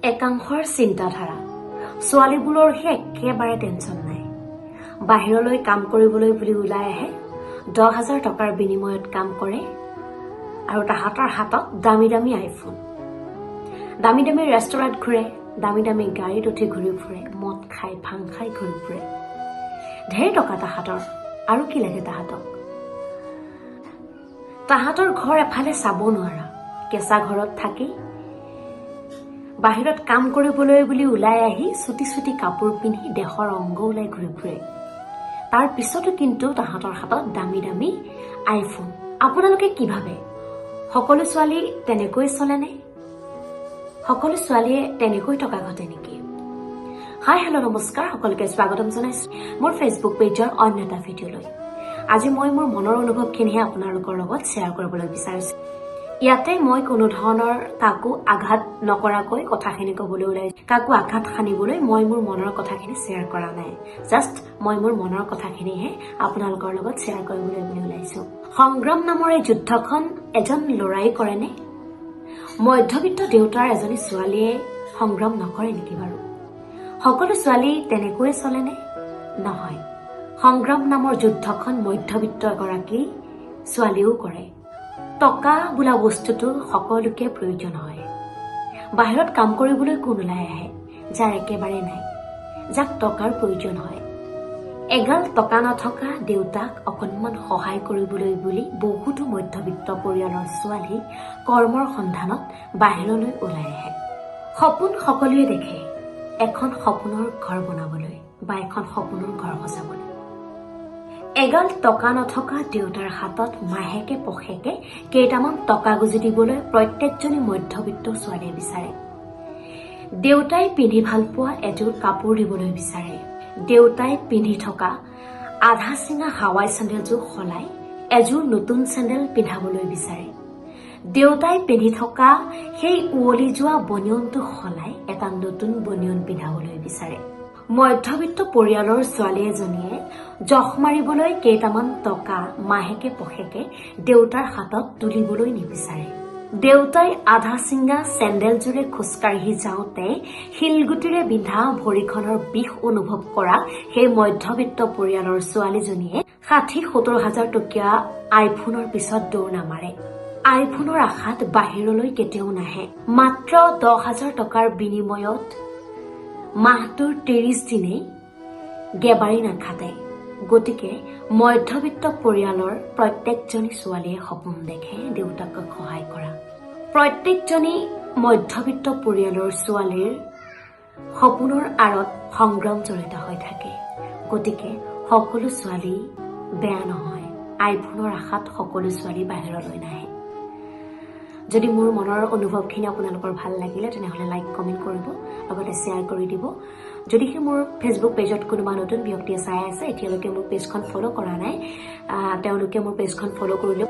একাংশৰ চিন্তাধাৰা ছোৱালীবোৰৰ একেবাৰে টেনচন নাই বাহিৰলৈ কাম কৰিবলৈ বুলি ওলাই আহে 10,000 টকাৰ বিনিময়ত কাম কৰে আৰু তাহাঁতৰ হাতত দামী দামী আইফোন দামী দামী ৰেষ্টুৰেণ্ট ঘূৰে দামী দামী গাড়ীত উঠি ঘূৰি ফুৰে মদ খাই ভাং খাই ঘূৰি ফুৰে ঢেৰ টকা তাহাঁতৰ আৰু কি লাগে তাহাঁতৰ ঘৰ এফালে চাব নোৱাৰা কেঁচা ঘৰত থাকি বাহিৰত কাম কৰিবলৈ বুলি ওলাই আহি চুটি চুটি কাপোৰ পিন্ধি দেহৰ অংগ ওলাই ঘূৰি ফুৰে তাৰ পিছতো কিন্তু তাহাঁতৰ হাতত দামী দামী আইফোন আপোনালোকে কি ভাবে সকলো ছোৱালী তেনেকৈ চলেনে সকলো ছোৱালীয়ে তেনেকৈ টকা ঘটে নেকি হাই হেল্ল' নমস্কাৰ সকলোকে স্বাগতম জনাইছো মোৰ ফেচবুক পেজৰ অন্য এটা ভিডিঅ'লৈ আজি মই মোৰ মনৰ অনুভৱখিনিহে আপোনালোকৰ লগত শ্বেয়াৰ কৰিবলৈ বিচাৰিছো ইয়াতে মই কোনো ধৰণৰ কাকো আঘাত নকৰাকৈ কথাখিনি ক'বলৈ ওলাইছো কাকো আঘাত সানিবলৈ মই মোৰ মনৰ কথাখিনি শ্বেয়াৰ কৰা নাই জাষ্ট মই মোৰ মনৰ কথাখিনিহে আপোনালোকৰ লগত শ্বেয়াৰ কৰিবলৈ ওলাইছো সংগ্ৰাম নামৰ এই যুদ্ধখন এজন ল'ৰাই কৰেনে মধ্যবিত্ত দেউতাৰ এজনী ছোৱালীয়ে সংগ্ৰাম নকৰে নেকি বাৰু সকলো ছোৱালী তেনেকৈয়ে চলেনে নহয় সংগ্ৰাম নামৰ যুদ্ধখন মধ্যবিত্ত এগৰাকী ছোৱালীও কৰে টকা বোলা বস্তুটো সকলোকে প্ৰয়োজন হয় বাহিৰত কাম কৰিবলৈ কোন ওলাই আহে যাৰ একেবাৰে নাই যাক টকাৰ প্ৰয়োজন হয় এগাল টকা নথকা দেউতাক অকণমান সহায় কৰিবলৈ বুলি বহুতো মধ্যবিত্ত পৰিয়ালৰ ছোৱালী কৰ্মৰ সন্ধানত বাহিৰলৈ ওলাই আহে সপোন সকলোৱে দেখে এখন সপোনৰ ঘৰ বনাবলৈ বা এখন সপোনৰ ঘৰ সজাবলৈ এগাল টকা নথকা দেউতাৰ হাতত মাহেকে পষেকে কেইটামান টকা গুজি দিবলৈ প্ৰত্যেকজনী মধ্যবিত্ত ছোৱালীয়ে বিচাৰে দেউতাই পিন্ধি ভাল পোৱা এযোৰ কাপোৰ দিবলৈ বিচাৰে দেউতাই পিন্ধি থকা আধা চিঙা হাৱাই চেণ্ডেলযোৰ সলাই এযোৰ নতুন চেণ্ডেল পিন্ধাবলৈ বিচাৰে দেউতাই পিন্ধি থকা সেই উৱলি যোৱা বনিয়নটো সলাই এটা নতুন বনিয়ন পিন্ধাবলৈ বিচাৰে মধ্যবিত্ত পৰিয়ালৰ ছোৱালী এজনীয়ে জখ মাৰিবলৈ কেইটামান টকা মাহেকে পষেকে দেউতাৰ হাতত তুলিবলৈ নিবিচাৰে দেউতাই আধা চিঙা চেণ্ডেলযোৰে খোজকাঢ়ি যাওঁতে শিলগুটিৰে বিন্ধা ভৰিখনৰ বিষ অনুভৱ কৰা সেই মধ্যবিত্ত পৰিয়ালৰ ছোৱালীজনীয়ে 60-70 হাজাৰ টকীয়া আইফোনৰ পিছত দৌৰ নামাৰে আইফোনৰ আশাত বাহিৰলৈ কেতিয়াও নাহে মাত্ৰ 10,000 টকাৰ বিনিময়ত মাহটোৰ 30 দিনেই গেবাৰী নাখাতে গতিকে মধ্যবিত্ত পৰিয়ালৰ প্ৰত্যেকজনী ছোৱালীয়ে সপোন দেখে দেউতাকক সহায় কৰা প্ৰত্যেকজনী মধ্যবিত্ত পৰিয়ালৰ ছোৱালীৰ সপোনৰ আঁৰত সংগ্ৰাম জড়িত হৈ থাকে গতিকে সকলো ছোৱালী বেয়া নহয় আইফোনৰ আশাত সকলো ছোৱালী বাহিৰলৈ নাহে যদি মোৰ মনৰ অনুভৱখিনি আপোনালোকৰ ভাল লাগিলে তেনেহলে লাইক কমেন্ট কৰিব লগতে শ্বেয়াৰ কৰি দিব যদিহে মোৰ ফেচবুক পেজত কোনোবা নতুন ব্যক্তিয়ে চাই আছে এতিয়ালৈকে মোৰ পেজখন ফলো কৰা নাই তেওঁলোকে মোৰ পেজখন ফলো কৰিলে